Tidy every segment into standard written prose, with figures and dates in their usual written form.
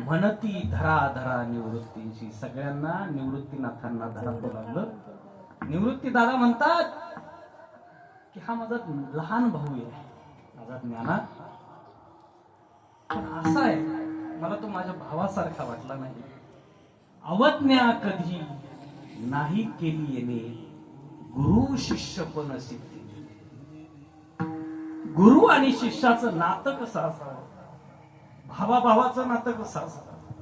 म्हणती धरा धरा निवृत्तीची. सगळ्यांना निवृत्तीनाथांना धरावं लागलं. निवृत्ती दादा म्हणतात की हा माझा लहान भाऊ आहे, माझा ज्ञाना, पण असा आहे मला तो माझ्या भावासारखा वाटला नाही. अवज्ञा कधी नाही केली येणे, गुरु शिष्य पण सिद्धी. गुरु आणि शिष्याचं नातं कसं असावं, भावाभावाचं नातं कसं असावं,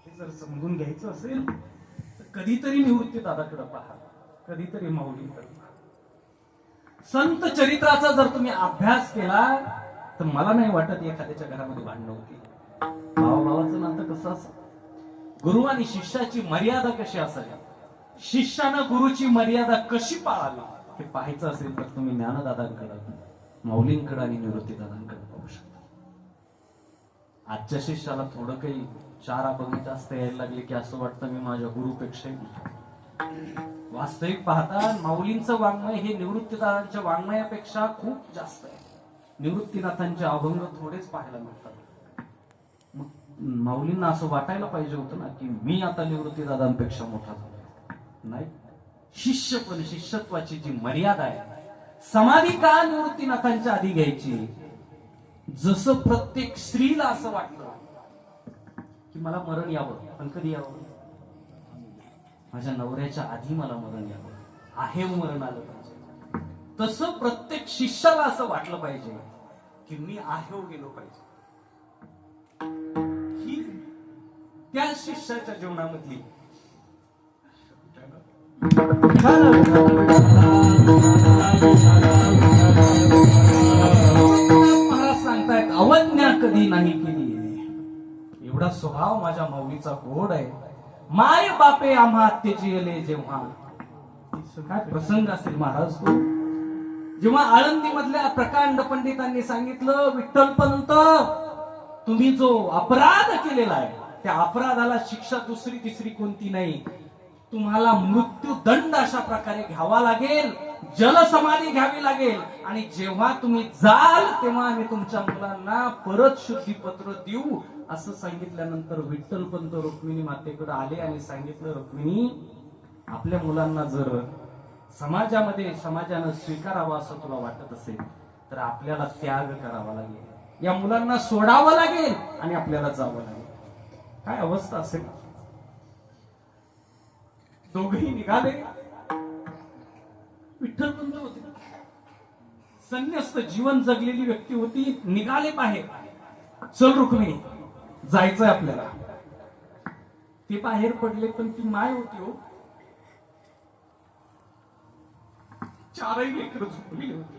हे जर समजून घ्यायचं असेल तर कधीतरी निवृत्ती दादाकडे पहा, कधीतरी माऊलींकडे पहा. संत चरित्राचा जर तुम्ही अभ्यास केला तर मला नाही वाटत एखाद्याच्या घरामध्ये भांडण होती. भावाभावाचं नातं कसं असं, गुरु आणि शिष्याची मर्यादा कशी असावी, शिष्यानं गुरुची मर्यादा कशी पाळावी, हे पाहायचं असेल तर तुम्ही ज्ञानदादांकडे, माऊलींकडे आणि निवृत्ती दादांकडे पाहू शकता. आजच्या शिष्याला थोडं काही चार अभंग जास्त यायला लागले की असं वाटतं मी माझ्या गुरुपेक्षाही. वास्तविक पाहता माऊलींचं वाङ्मय हे निवृत्तीदादांच्या वाङ्मयापेक्षा खूप जास्त आहे. निवृत्तीनाथांचे अभंग थोडेच पाहायला मिळतात. मग माऊलींना असं वाटायला पाहिजे होतं ना की मी आता निवृत्तीदादांपेक्षा मोठा झालो. नाही, शिष्य पण शिष्यत्वाची जी मर्यादा आहे, समाधी का निवृत्तीनाथांच्या आधी घ्यायची. जसं प्रत्येक स्त्रीला असं वाटलं की मला मरण यावं, पण कधी यावं, माझ्या नवऱ्याच्या आधी मला मरण यावं, आहे मरण आलं पाहिजे. तसं प्रत्येक शिष्याला असं वाटलं पाहिजे की मी आहे गेलो पाहिजे. ही त्या शिष्याच्या जीवनामधली महाराज सांगतायत अवज्ञा कधी नाही केली. एवढा स्वभाव माझ्या माऊलीचा गोड आहे. माय बापे आम्हा त्यजिले जेव्हा. काय प्रसंग असेल महाराज तो, जेव्हा आळंदी मधल्या प्रकांड पंडितांनी सांगितलं विठ्ठलपंत तुम्ही जो अपराध केलेला आहे त्या अपराधाला शिक्षा दुसरी तिसरी कोणती नाही, तुम्हाला मृत्यूदंड अशा प्रकारे घ्यावा लागेल, जलसमाधी घ्यावी लागेल, आणि जेव्हा तुम्ही जाल तेव्हा आम्ही तुमच्या मुलांना परत शुद्धीपत्र देऊ असं सांगितल्यानंतर विठ्ठलपंत रुक्मिणी मातेकडे आले आणि सांगितलं, रुक्मिणी आपल्या मुलांना जर समाजानं स्वीकारावं असं तुला वाटत असेल तर आपल्याला त्याग करावा लागेल, या मुलांना सोडावं लागेल आणि आपल्याला जावं लागेल. काय अवस्था असेल. दोघही निघाले. विठ्ठलपंत होते, संन्यस्त जीवन जगलेली व्यक्ती होती, निघाले बाहेर. चल रुक्मिणी जायचंय आपल्याला. ते बाहेर पडले पण ती माय होती हो, चारही लेकरं झोपलेली होती.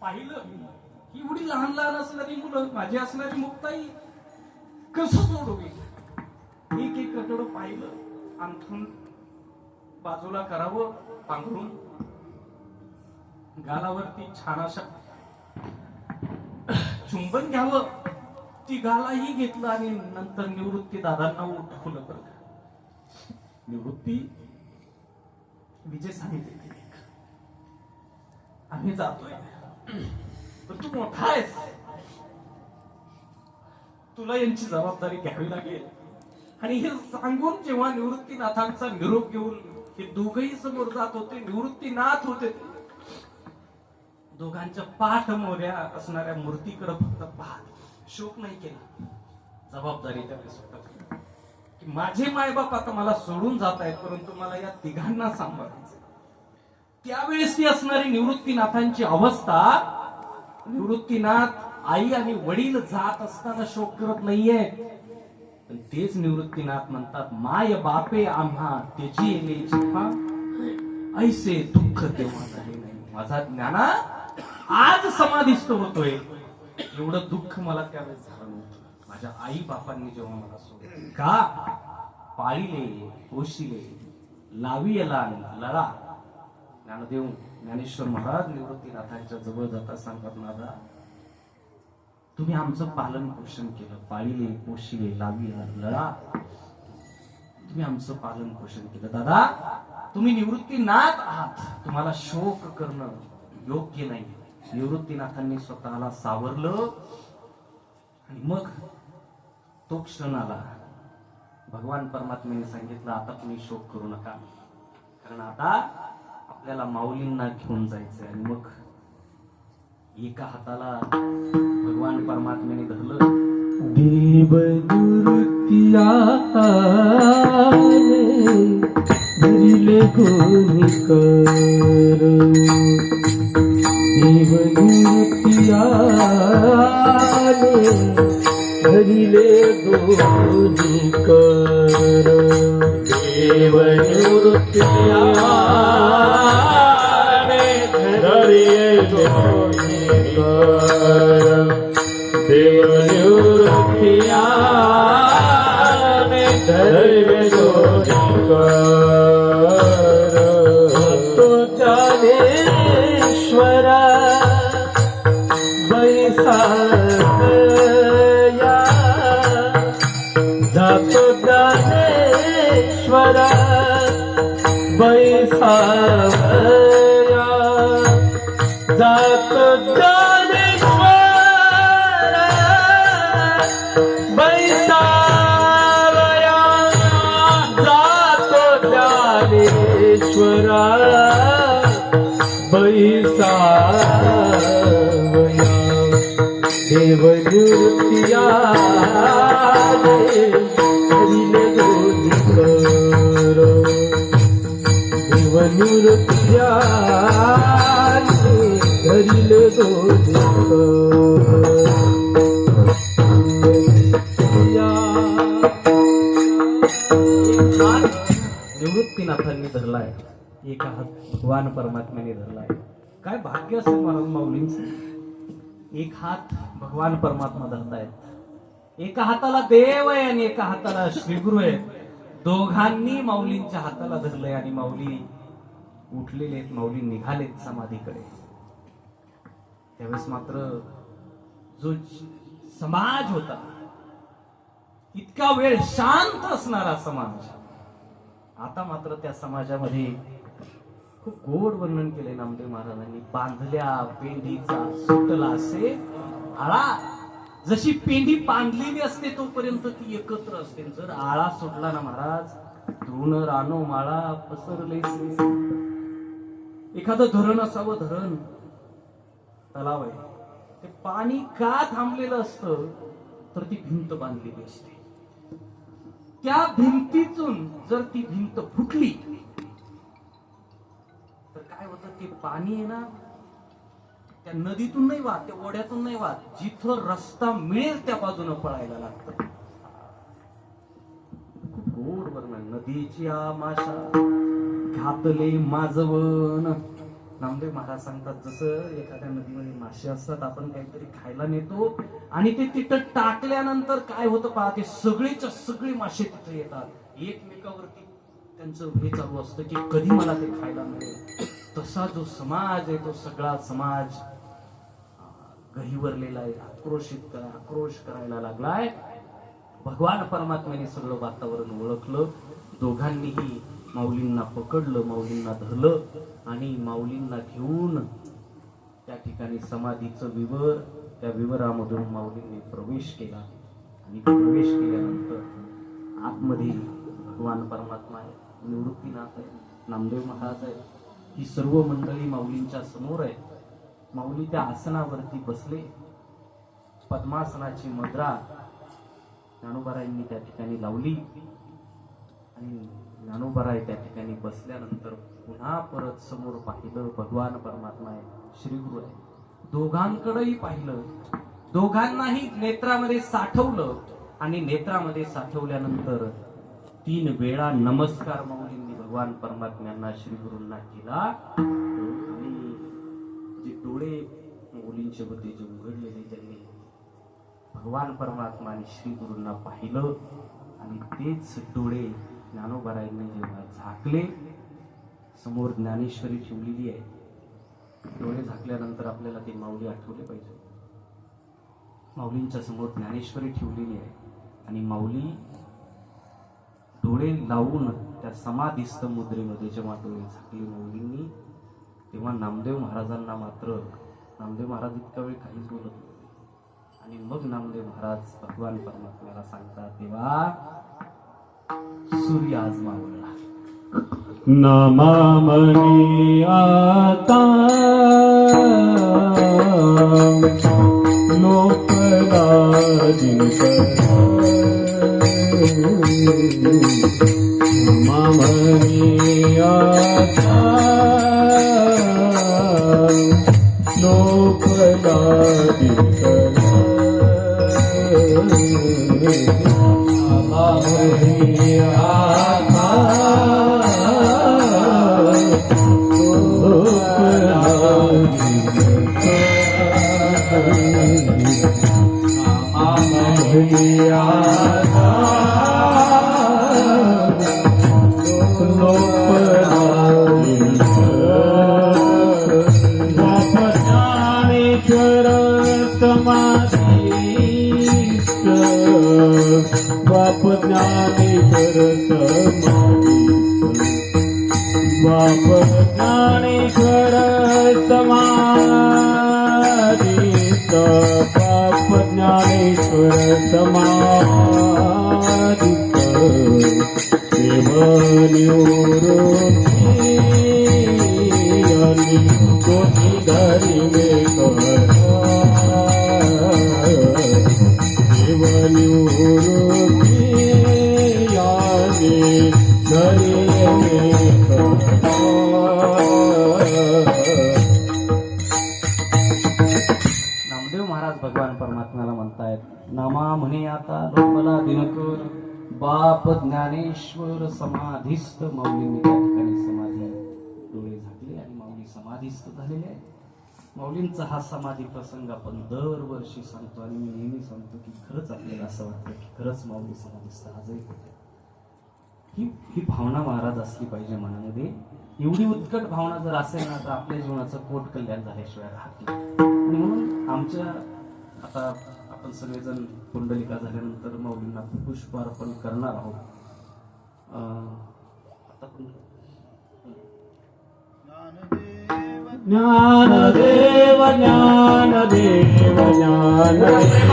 पाहिलं ही एवढी लहान लहान असणारी मुलं, माझी असणारी मुक्ताई कसं सोडवी. एक एक कडं पाहिलं, अंथरून बाजूला करावं, पांघरून गालावरती छान अशा चुंबन घ्यावं, ती गालाही घेतलं आणि नंतर निवृत्ती दादांना उठवलं. बरं निवृत्ती विजय सांगितले आम्ही जातोय, पण तू मोठा आहेस, तुला यांची जबाबदारी घ्यावी लागेल. आणि हे सांगून जेव्हा निवृत्तीनाथांचा निरोप घेऊन हे दोघही समोर जात होते, निवृत्तीनाथ होते, दोघांच्या पाठ मोऱ्या असणाऱ्या मूर्तीकडे फक्त पाहत, शोक नाही केला. जबाबदारी त्यावेळेस की माझे मायबाप आता मला सोडून जात आहेत, परंतु मला या तिघांना सांभाळायचं. त्यावेळेस ती असणारी निवृत्तीनाथांची अवस्था. निवृत्तीनाथ आई आणि वडील जात असताना शोक करत नाहीये, पण तेच निवृत्तीनाथ म्हणतात माय बापे आम्हा त्यजिले जेव्हा, ऐसे दुःख तेव्हा झाले नाही. माझा ज्ञाना आज समाधिस्थ होतोय, एवढं दुःख मला त्यावेळेस झालं नव्हतं माझ्या आई बापांनी जेव्हा मला सोडलं. का पाळिले पोशिले लावियला लळा. ज्ञानदेव ज्ञानेश्वर महाराज निवृत्तीनाथांच्या जवळ जाता सांगतात, नादा तुम्ही आमचं पालन पोषण केलं, पाळिले पोशिले लावियला लळा, तुम्ही आमचं पालन पोषण केलं. दादा तुम्ही निवृत्तीनाथ आहात, तुम्हाला शोक करणं योग्य नाही. निवृत्तीनाथांनी स्वतःला सावरलं आणि मग तो क्षण आला. भगवान परमात्म्याने सांगितलं आता तुम्ही शोक करू नका, कारण आता आपल्याला माऊलींना घेऊन जायचंय. आणि मग एका हाताला भगवान परमात्म्याने धरलं. देवदूतिया धरिले कोणी कर, देवदूतिया धरिले कोणी कर, देवदूतिया धरिले कोणी कर, देवनिवृत्तिया धैर्य तो ज्ञानेश्वरा बैसाया, जातो ज्ञानेश्वरा बैसाया, जातो बैसावया, जातो ज्ञानेश्वरा बैसावया, देवनिवृत्तिया धरिले कोणी कर, देवनिवृत्तिया धरिले कोणी कर. निवृत्तीनाथांनी धरलाय, एका हात भगवान परमात्म्याने धरलाय. काय भाग्य असेल महाराज माऊलींचं. एक हात भगवान परमात्मा धरतायत, एका हाताला देव आहे आणि एका हाताला श्रीगुरु आहे. दोघांनी माऊलींच्या हाताला धरलंय आणि माऊली उठलेले आहेत, माऊली निघालेत समाधीकडे. त्यावेळेस मात्र जो समाज होता, इतका वेळ शांत असणारा समाज, आता मात्र त्या समाजामध्ये खूप गोड वर्णन केले नामदेव महाराजांनी. बांधल्या पेंडीचा सुटला असे आळा. जशी पेंडी बांधलेली असते तोपर्यंत ती एकत्र असते, जर आळा सुटला ना महाराज, तृण रानो माळा पसरले. एखादं धरण असावं, धरण तलाव आहे, ते पाणी का थांबलेलं असतं तर ती भिंत बांधलेली असते. त्या भिंतीतून जर ती भिंत फुटली तर काय होतं, ते पाणी आहे ना त्या नदीतून नाही वाहत, त्या ओढ्यातून नाही वाहत, जिथं रस्ता मिळेल त्या बाजूनं पळायला लागतं. खूप गोड वर्णन. नदीची माशा घातले माजवण. नामदेव महाराज सांगतात, जसं एखाद्या नदीमध्ये मासे असतात, आपण काहीतरी खायला नेतो आणि ते तिथं टाकल्यानंतर काय होतं पहा, ते सगळेच्या सगळे मासे तिथे येतात, एकमेकावरती त्यांचं हे चालू असतं की कधी मला ते खायला मिळेल. तसा जो समाज आहे तो सगळा समाज गहिवरलेला आहे, आक्रोश करायला लागलाय. भगवान परमात्म्याने सगळं वातावरण ओळखलं. दोघांनीही माऊलींना पकडलं, माऊलींना धरलं आणि माऊलींना घेऊन त्या ठिकाणी समाधीचं विवर, त्या विवरामधून माऊलींनी प्रवेश केला. आणि प्रवेश केल्यानंतर आतमध्ये भगवान परमात्मा आहे, निवृत्तीनाथ आहे, नामदेव महाराज आहे, ही सर्व मंडळी माऊलींच्या समोर आहे. माऊली त्या आसनावरती बसले. पद्मासनाची मुद्रा ज्ञानोबारायांनी त्या ठिकाणी लावली आणि ज्ञानोबाराय त्या ठिकाणी बसल्यानंतर पुन्हा परत समोर पाहिलं, भगवान परमात्मा आहे, श्रीगुरु आहे. दोघांकडेही पाहिलं, दोघांनाही नेत्रामध्ये साठवलं आणि नेत्रामध्ये साठवल्यानंतर 3 वेळा नमस्कार माऊलींनी भगवान परमात्म्यांना, श्रीगुरूंना केला. आणि जे डोळे माऊलींचे होते, जे उघडलेले, त्यांनी भगवान परमात्मा आणि श्रीगुरूंना पाहिलं आणि तेच डोळे ज्ञानोबारायांनी जेव्हा झाकले, समोर ज्ञानेश्वरी ठेवलेली आहे. डोळे झाकल्यानंतर आपल्याला ते माऊली आठवले पाहिजे. माऊलींच्या समोर ज्ञानेश्वरी ठेवलेली आहे आणि माऊली डोळे लावून त्या समाधिस्थ मुद्रेमध्ये जेव्हा डोळे झाकले माऊलींनी, तेव्हा नामदेव महाराजांना मात्र, नामदेव महाराज इतका वेळ काहीच बोलत नव्हते आणि मग नामदेव महाराज भगवान परमात्म्याला सांगतात, देवा सूर्य आज मावळला. नमामनी आता लोकराजिन नमामनी आता लोकराजिन नमामनी आता बाप ज्ञानेश्वर बाप ज्ञानेश्वर समाधीत बाप ज्ञानेश्वर समाधीत देवनिवृत्ती आणि कोणी धरी मे देवनिवृत्ती याने धरी मे नामदेव महाराज भगवान परमात्म्याला म्हणतायत, नमा म्हणे आता लोकला दिनकर बाप ज्ञानेश्वर समाधीस्थ. माऊलींनी त्या ठिकाणी समाधी डोळे झाकले आणि माऊली समाधीस्थ झालेले आहे. माऊलींचा हा समाधी प्रसंग आपण दरवर्षी सांगतो आणि मी नेहमी सांगतो की खरंच आपल्याला असं वाटतं की खरंच माऊली समाधीस्थ आजही होते. ही भावना महाराज असली पाहिजे मनामध्ये. एवढी उत्कट भावना जर असेल ना तर आपल्या जीवनाचं पोट कल्याण झाल्याशिवाय राहत नाही. आणि म्हणून आमच्या आता आपण सगळेजण पुंडलिका झाल्यानंतर माऊलींना पुष्पार्पण करणार आहोत. आता ज्ञानदेव ज्ञानदेव ज्ञानदेव ज्ञानदेव ज्ञानदेव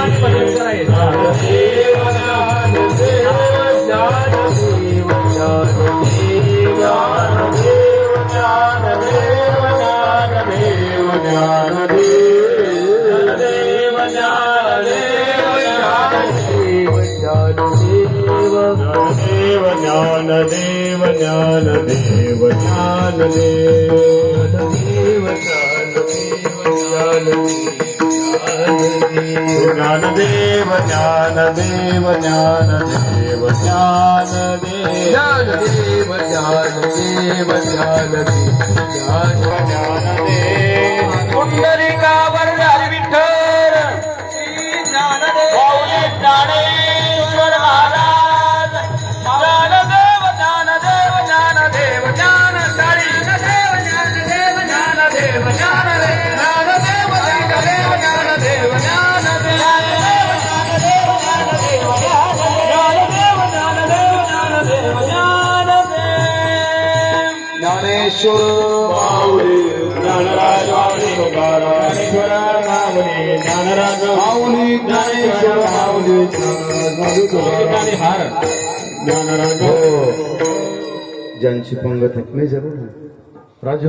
ज्ञानदेव ज्ञानदेव ज्ञानदेव पुंडलिकावर झाली विठ्ठल माऊली ज्ञानेश्वर महाराज. ज्ञानदेव ज्ञानदेव ज्ञानदेव ज्ञान साडी ज्ञानदेव ज्ञानदेव ज्ञानदेव ज्ञानदेव ज्ञानदेव ज्ञानदेव ज्ञानदेव ज्ञानेश्वर माऊली ज्ञानराज माऊली ज्ञानेश्वर माऊली ज्ञानराज माऊली ज्ञानेश्वर माऊली ज्ञानराज. ज्यांची पंगत है मैं जरूर हूँ राजू